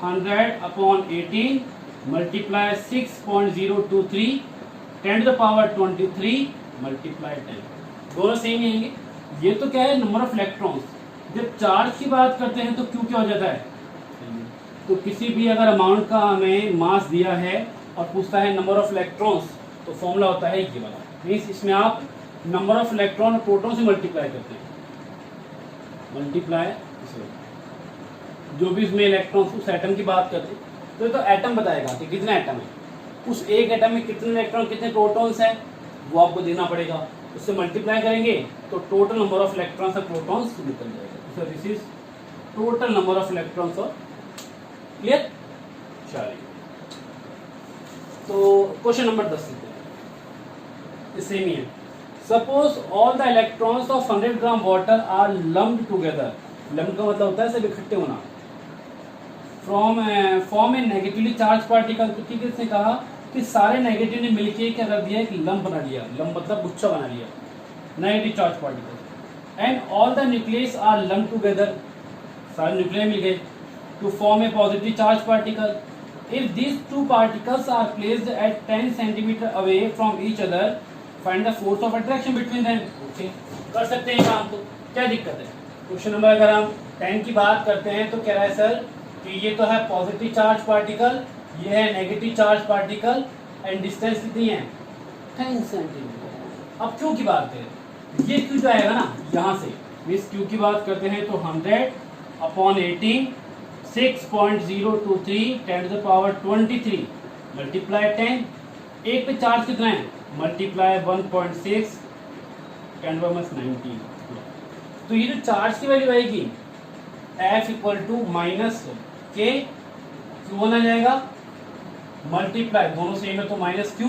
100/18 मल्टीप्लाई 6.023 10⁻23 मल्टीप्लाई 10। दोनों सेम ही आएंगे। ये तो क्या है नंबर ऑफ इलेक्ट्रॉन्स। जब चार्ज की बात करते हैं तो क्यू क्या हो जाता है, तो किसी भी अगर अमाउंट का हमें मास दिया है और पूछता है नंबर ऑफ इलेक्ट्रॉन्स तो फॉर्मूला होता है ये वाला, मीन्स इसमें आप नंबर ऑफ इलेक्ट्रॉन और प्रोटॉन से मल्टीप्लाई करते हैं, मल्टीप्लाई जो भी इसमें इलेक्ट्रॉन्स उस एटम की बात करते हैं तो ये तो एटम बताएगा कि कितने एटम है, उस एक एटम में कितने इलेक्ट्रॉन कितने प्रोटॉन्स हैं वो आपको देना पड़ेगा, उससे मल्टीप्लाई करेंगे तो टोटल नंबर ऑफ इलेक्ट्रॉन्स और प्रोटॉन्स निकल जाएगा। So this is total number of electrons और क्लियर। चलिए तो क्वेश्चन नंबर 10 लेते हैं, सेम ही है। Suppose all the electrons of 100 gram water are lumped together. Lumped का मतलब होता है सब इकट्ठे होना। Form a negatively charge particle. तो ठीक है, इसने कहा कि सारे नेगेटिव ने मिलके क्या कर दिया, एक लम्प बना लिया। लम्प मतलब गुच्छा बना लिया, negative charge particle. And all the nucleus are lumped together, सारे न्यूक्लियर मिल गए to form a positive charge particle. If these two particles are placed at 10 centimetre away from each other, find the force of attraction between them. Okay, कर सकते हैं काम, तो क्या दिक्कत है। क्वेश्चन नंबर अगर हम 10 की बात करते हैं तो कह रहा है सर कि ये तो है पॉजिटिव चार्ज पार्टिकल, ये है negative charge particle, and distance कितनी है 10 सेंटीमीटर। अब क्यू की बात करें, ये क्यू जो आएगा ना यहाँ से, इस क्यू की बात करते हैं तो 100/18 6.023 10 to the power 23 मल्टीप्लाई 10। एक पे चार्ज कितना है, मल्टीप्लाई 1.6 10 to the 19। तो ये जो चार्ज की वैल्यू आएगी F इक्वल टू माइनस के Q1 आ जाएगा, मल्टीप्लाई दोनों सेम है तो माइनस Q,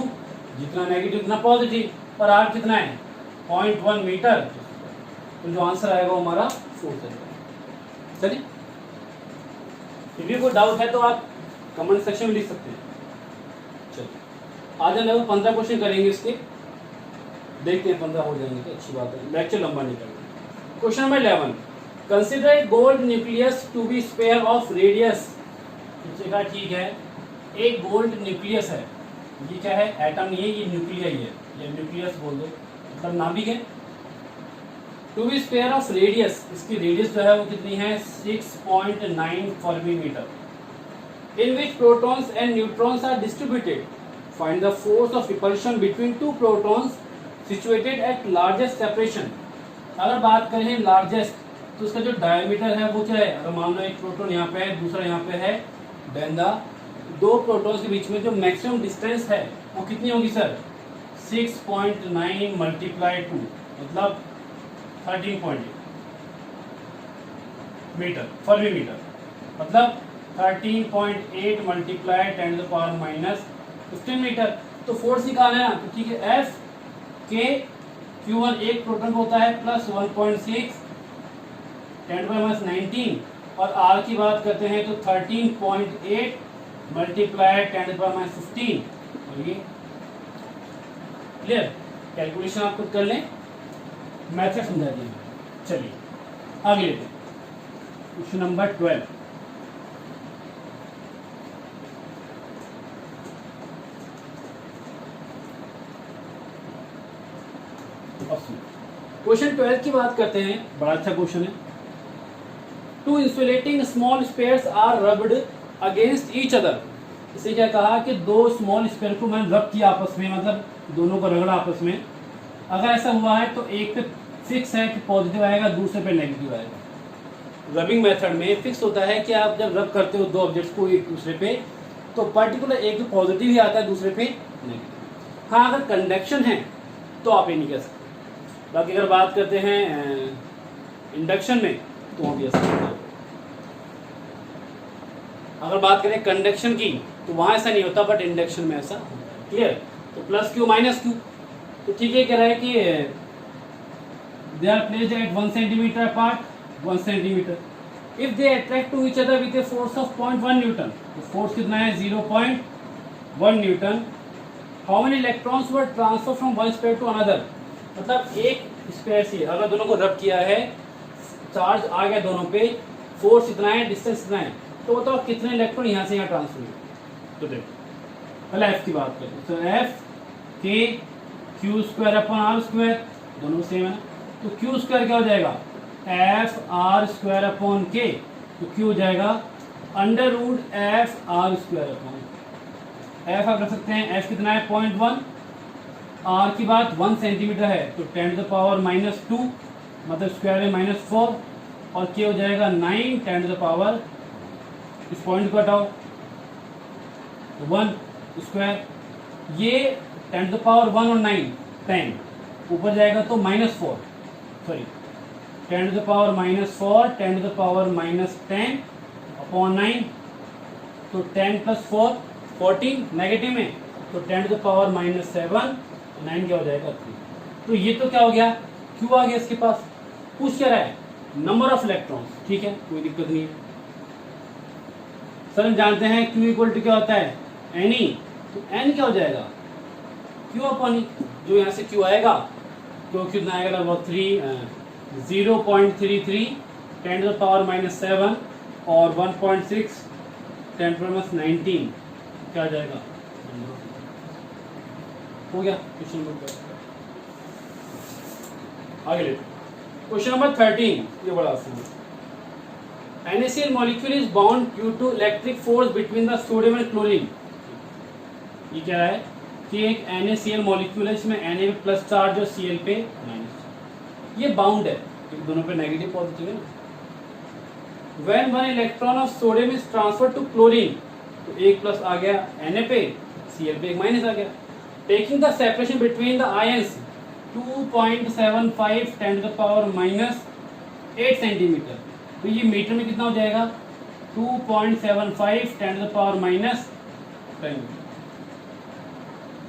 जितना नेगेटिव उतना पॉजिटिव, और R कितना है 0.1 मीटर। तो जो आंसर आएगा वो हमारा 4 है। चलिए, फिर भी कोई डाउट है तो आप कमेंट सेक्शन में लिख सकते हैं। चलिए, आज हम लगभग 15 क्वेश्चन करेंगे इसके, देखते हैं 15 हो जाएंगे तो अच्छी बात है, लेक्चर लंबा नहीं करेंगे। Question number 11, consider gold nucleus to be sphere of radius. कहा ठीक है, एक गोल्ड न्यूक्लियस है, ये क्या है, एटम नहीं है, ये न्यूक्लिया ही है, ये न्यूक्लियस बोल दो, मतलब नाभिक है। To be sphere of radius, इसकी रेडियस जो है वो कितनी है 6.9 fermi metre. In which protons and neutrons are distributed, find the force of repulsion between two protons situated at largest separation. अगर बात करें लार्जेस्ट, तो उसका जो डायमीटर है वो क्या है, अगर मान लो एक प्रोटॉन यहाँ पे है, दूसरा यहाँ पे है, देन द दो प्रोटॉन्स के बीच में जो मैक्सिमम डिस्टेंस है वो कितनी होगी सर 6.9 मल्टीप्लाई 2 मतलब 13.8 मीटर फर्मी मीटर, मतलब 13.8 multiply 10 to the power minus 15 metre. तो फोर्स निकालना है ना, तो ठीक है F के Q1 एक प्रोटॉन होता है प्लस 1.6 10 to the power 19, और R की बात करते हैं तो 13.8 मल्टीप्लाई 10 to the power 15। और ये क्लियर, कैलकुलेशन आप खुद कर लें, मैथड समझा दिया। चलिए आगे लेते हैं, क्वेश्चन नंबर 12। क्वेश्चन 12 की बात करते हैं, बड़ा अच्छा क्वेश्चन है। Two insulating small spheres are rubbed against each other. इसे क्या कहा कि दो स्मॉल स्पेयर को मैंने रब किया आपस में, मतलब दोनों को रगड़ा आपस में। अगर ऐसा हुआ है तो एक पे फिक्स है कि पॉजिटिव आएगा, दूसरे पे नेगेटिव आएगा। रबिंग मेथड में फिक्स होता है कि आप जब रब करते हो दो ऑब्जेक्ट्स को एक दूसरे पे, तो पर्टिकुलर एक पे पॉजिटिव ही आता है, दूसरे पे नेगेटिव। हाँ, अगर कंडक्शन है तो आप ये नहीं कह सकते। बाकी अगर बात करते हैं इंडक्शन में तो वहाँ भी ऐसा होता है। अगर बात करें कंडक्शन की तो वहाँ ऐसा नहीं होता, बट इंडक्शन में ऐसा। क्लियर, तो प्लस क्यू माइनस क्यू। तो ठीक है, कह रहा है कि they are placed at 1 centimetre apart 1 centimetre. If they attract to each other with a force of 0.1 newton, तो फोर्स कितना है 0.1 newton. How many electrons were transfer from one sphere to another, मतलब एक स्पेयर से अगर दोनों को रब किया है, चार्ज आ गया दोनों पे, फोर्स इतना है, डिस्टेंस इतना है, तो बताओ कितने इलेक्ट्रॉन यहाँ से यहाँ ट्रांसफर हुए। तो देखो पहले एफ की बात करें, तो एफ के Q square upon R square, दोनों सेम है ना। तो क्यू स्क्वायर क्या हो जाएगा एफ आर स्क्वायर अपॉन के, तो क्यू हो जाएगा under root F R square upon F. आप रख सकते हैं एफ कितना है 0.1, आर की बात 1 सेंटीमीटर है तो 10 to the power -2 मतलब स्क्वायर में -4, और के हो जाएगा 9 10 to the power, इस पॉइंट को हटाओ 1 स्क्वायर, ये 10 to the power 1 और 9 10, ऊपर जाएगा तो -4, sorry 10 to the power -4 10 to the power -10 upon 9, तो 10 + 4 14, नेगेटिव में तो 10 टू द पावर माइनस 7, 9 क्या हो जाएगा 3। तो ये तो क्या हो गया, क्यू आ गया इसके पास। पूछ क्या रहा है, नंबर ऑफ इलेक्ट्रॉन्स, ठीक है कोई दिक्कत नहीं है। सर हम जानते हैं क्यू इक्वल टू क्या होता है, एन ई, तो एन क्या हो जाएगा क्यू अपॉन ई। जो यहाँ से क्यू आएगा तो कितना आएगा लगभग 0.33 10 टू द पावर माइनस 7 और 1.6 10 टू द माइनस 19 क्या आ जाएगा, हो गया क्वेश्चन नंबर। आगे ले क्वेश्चन नंबर 13, ये बड़ा आसान है। NaCl molecule is bound due to electric force between the sodium and chlorine। ये क्या है कि एक NaCl मॉलिक्यूल है, इसमें Na पे प्लस चार्ज और Cl पे माइनस, ये बाउंड है, दोनों पे नेगेटिव पॉजिटिव है ना। When one electron of sodium is transferred to chlorine, तो एक प्लस आ गया Na पे, Cl पे एक माइनस आ गया। Taking the separation between the ions 2.75 10 to the power minus 8 centimetre, तो ये मीटर में कितना हो जाएगा 2.75 10 to the power minus 10।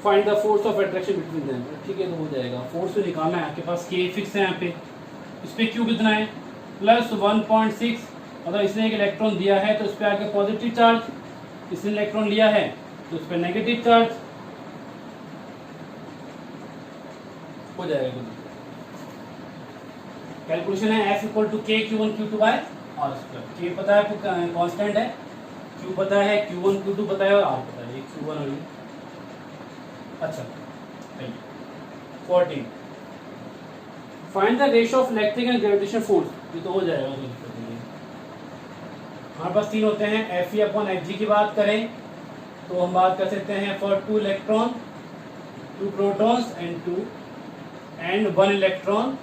Find the force of attraction between them, ठीक है तो हो जाएगा। फोर्स तो निकालना है, आपके पास के फिक्स है यहाँ पे, इस पे क्यू कितना है प्लस 1.6, मतलब इसने एक इलेक्ट्रॉन दिया है तो इस पर आगे पॉजिटिव चार्ज, इसने इलेक्ट्रॉन लिया है तो इस पर नेगेटिव चार्ज हो जाएगा। कैलकुलेशन है F इक्वल टू के Q1 Q2 by R square. के पता है आपको कांस्टेंट है, Q पता है, Q1 Q2 पता है और R पता है, ये Q1 और ये। अच्छा 14 find the ratio of electric and gravitational force, ये तो हो जाएगा। हमारे पास तीन होते हैं, Fe अपॉन Fg की बात करें तो हम बात कर सकते हैं for 2 electron 2 protons and 1 electron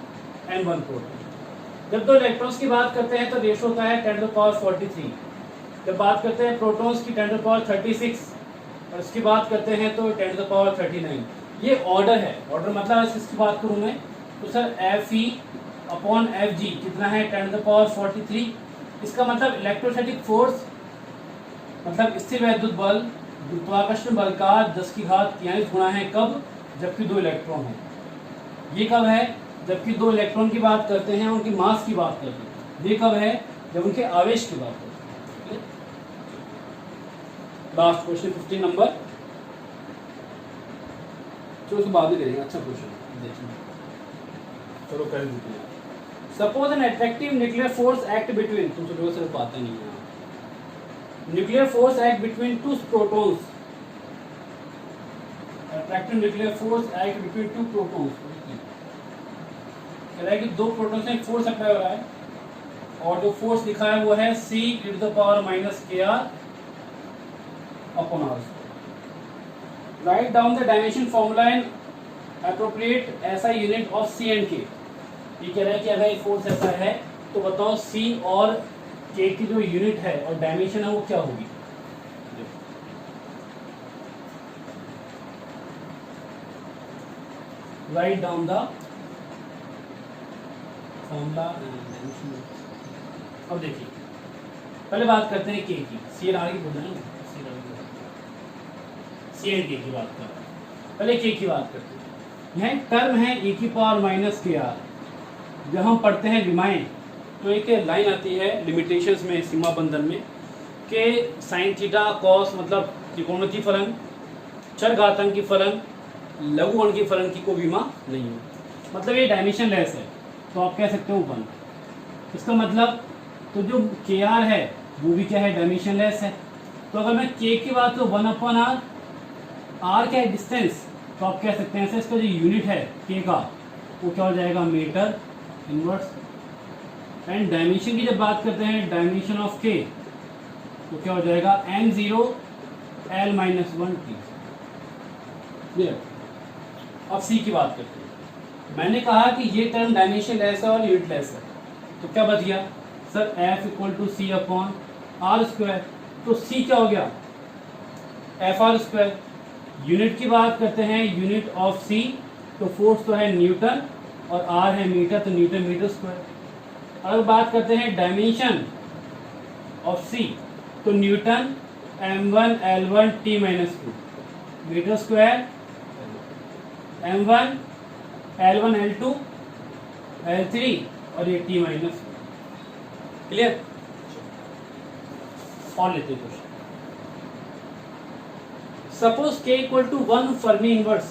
and 1 proton. जब दो इलेक्ट्रॉन्स की बात करते हैं तो रेशो होता है 10 टू द पावर 43। जब बात करते हैं प्रोटॉन्स की 10 टू द पावर 36 और इसकी बात करते हैं तो 10 टू द पावर 39। ये ऑर्डर है, ऑर्डर मतलब इसकी बात करूँ मैं तो सर Fe अपॉन Fg कितना है 10 टू द पावर 43। इसका मतलब इलेक्ट्रोस्टैटिक फोर्स मतलब स्थिर वैद्युत बल गुरुत्वाकर्षण बल का 10 की घात 43 गुना है, कब, जबकि दो इलेक्ट्रॉन है। ये कब है, जबकि दो इलेक्ट्रॉन की बात करते हैं, उनकी मास की बात करते हैं। ये कब है, जब उनके आवेश की बात करते हैं। लास्ट क्वेश्चन 15 नंबर, चलो उसको बाद में करेंगे। अच्छा क्वेश्चन देखिए, चलो कर देते हैं। Suppose an attractive nuclear force act between, तुम लोगों से बात नहीं है, nuclear force act between 2 protons. Attractive nuclear force act between 2 protons, कह रहा है कि दो प्रोटॉन्स में फोर्स अप्लाई हो रहा है और जो फोर्स लिखा है वो है C e to the power minus kr upon r। Write down the dimension formula in appropriate SI unit of C and K। ये कह रहा है कि अगर एक फोर्स ऐसा है तो बताओ C और K की जो यूनिट है और डायमेंशन है वो क्या होगी। Write down the formula. अब देखिए पहले बात करते हैं K की, C एंड R की बोल रहे हैं, C एंड K की बात कर रहे हैं। पहले K की बात करते हैं। यह टर्म है e की पावर माइनस KR। जब हम पढ़ते हैं विमाएं तो एक लाइन आती है लिमिटेशंस में, सीमा बंधन में, कि साइन थीटा कॉस मतलब त्रिकोणमितीय फलन, चरघातांकी फलन, लघुगणकीय फलन की कोई विमा नहीं है, मतलब ये डायमेंशन लेस है, तो आप कह सकते हो 1। इसका मतलब तो जो KR है वो भी क्या है, डायमेंशन लेस है। तो अगर मैं K की बात करूँ 1/r, R क्या है डिस्टेंस, तो आप कह सकते हैं इसका जो यूनिट है K का वो क्या हो जाएगा, मीटर इनवर्स। एंड डायमेंशन की जब बात करते हैं, डायमेंशन ऑफ K तो क्या हो जाएगा m0 l-1t। अब C की बात करते हैं। मैंने कहा कि ये टर्म डायमेंशन लेस है और यूनिट लेस है, तो क्या बच गया sir F equal to C upon R square. तो C क्या हो गया FR स्क्वायर। यूनिट की बात करते हैं, यूनिट ऑफ C तो फोर्स तो है न्यूटन और R है मीटर, तो न्यूटन मीटर स्क्वायर। अगर बात करते हैं डायमेंशन ऑफ C तो newton m1 l1 t-2। Metre square m1 L1 L2 L3 और ये T माइनस। क्लियर? और लेते हैं question. Suppose k equal to 1 fermi inverse.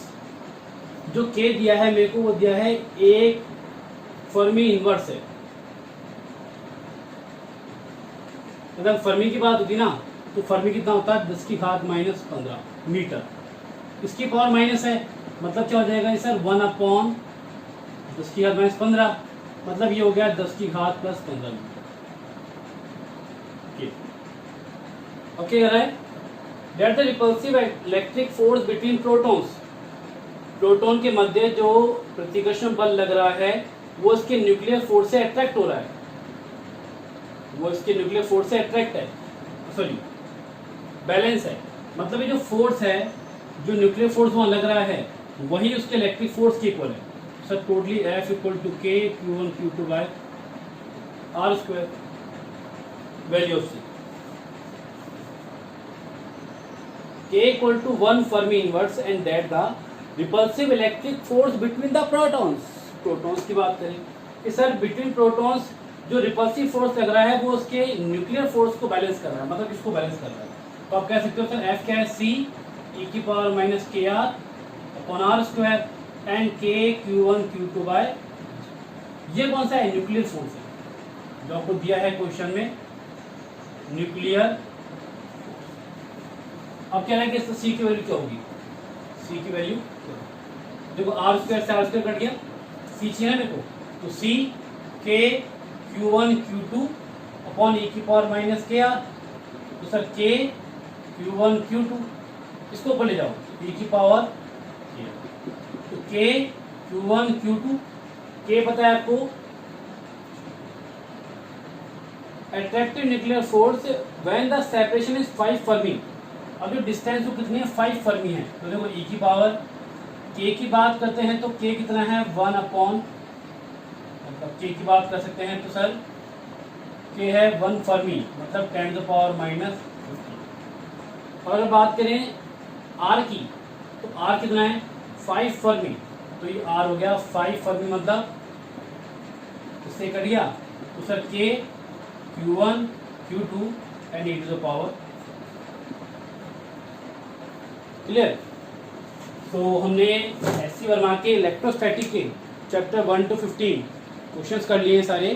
जो k दिया है मेरे को वो दिया है एक फर्मी इनवर्स है। अगर फर्मी की बात होती ना तो फर्मी कितना होता है 10 की घात माइनस 15 मीटर। इसकी पावर माइनस है मतलब क्या हो जाएगा सर 1 अपॉन 10 की घात माइनस 15 मतलब ये हो गया 10 की घात प्लस 15 मीटर। ओके कह रहा है that the repulsive electric force between protons. Proton के मध्य जो प्रतिकर्षण बल लग रहा है वो इसके न्यूक्लियर फोर्स से अट्रैक्ट हो रहा है। वो इसके न्यूक्लियर फोर्स से अट्रैक्ट है, सॉरी बैलेंस है। मतलब ये जो फोर्स है जो न्यूक्लियर फोर्स वहां लग रहा है वही उसके इलेक्ट्रिक फोर्स के इक्वल है। Sir totally F equal to K Q1 Q2 by R square value of C। K equal to 1 fermi inverse and that the repulsive electric force between the protons. Protons की बात करें कि सर बिटवीन प्रोटॉन्स जो रिपल्सिव फोर्स लग रहा है वो उसके न्यूक्लियर फोर्स को बैलेंस कर रहा है, मतलब इसको बैलेंस कर रहा है। तो आप कह सकते हो सर F क्या है C e की power minus KR upon R square and K Q1 Q2 by. ये कौन सा है? न्यूक्लियर फोर्स है जो आपको दिया है क्वेश्चन में, न्यूक्लियर। अब कह रहा है कि इसका C की वैल्यू क्या होगी? C की वैल्यू देखो R स्क्वायर से R स्क्वायर कट गया, C चाहिए ना मेरे को, तो C K Q1 Q2 upon e की पावर माइनस KR। तो सर K Q1 Q2 इसको ऊपर ले जाओ e की पावर K। तो K Q1 Q2 K पता है आपको attractive nuclear force when the separation is 5 Fermi. अब जो डिस्टेंस वो कितनी है 5 फर्मी है। तो देखो e की पावर K की बात करते हैं तो K कितना है 1 अपॉन, मतलब K की बात कर सकते हैं तो सर K है 1 फर्मी मतलब 10 टू द पावर माइनस 50। और अगर बात करें R की तो R कितना है 5 फर्मी, तो ये R हो गया 5 फर्मी मतलब इससे कट गया तो sir K Q1 Q2 and e to the power. Clear? तो हमने एस सी वर्मा के इलेक्ट्रोस्टैटिक के चैप्टर 1 to 15 क्वेश्चंस कर लिए सारे।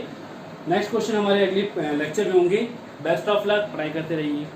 नेक्स्ट क्वेश्चन हमारे अगले लेक्चर में होंगे। बेस्ट ऑफ लक, पढ़ाई करते रहिए।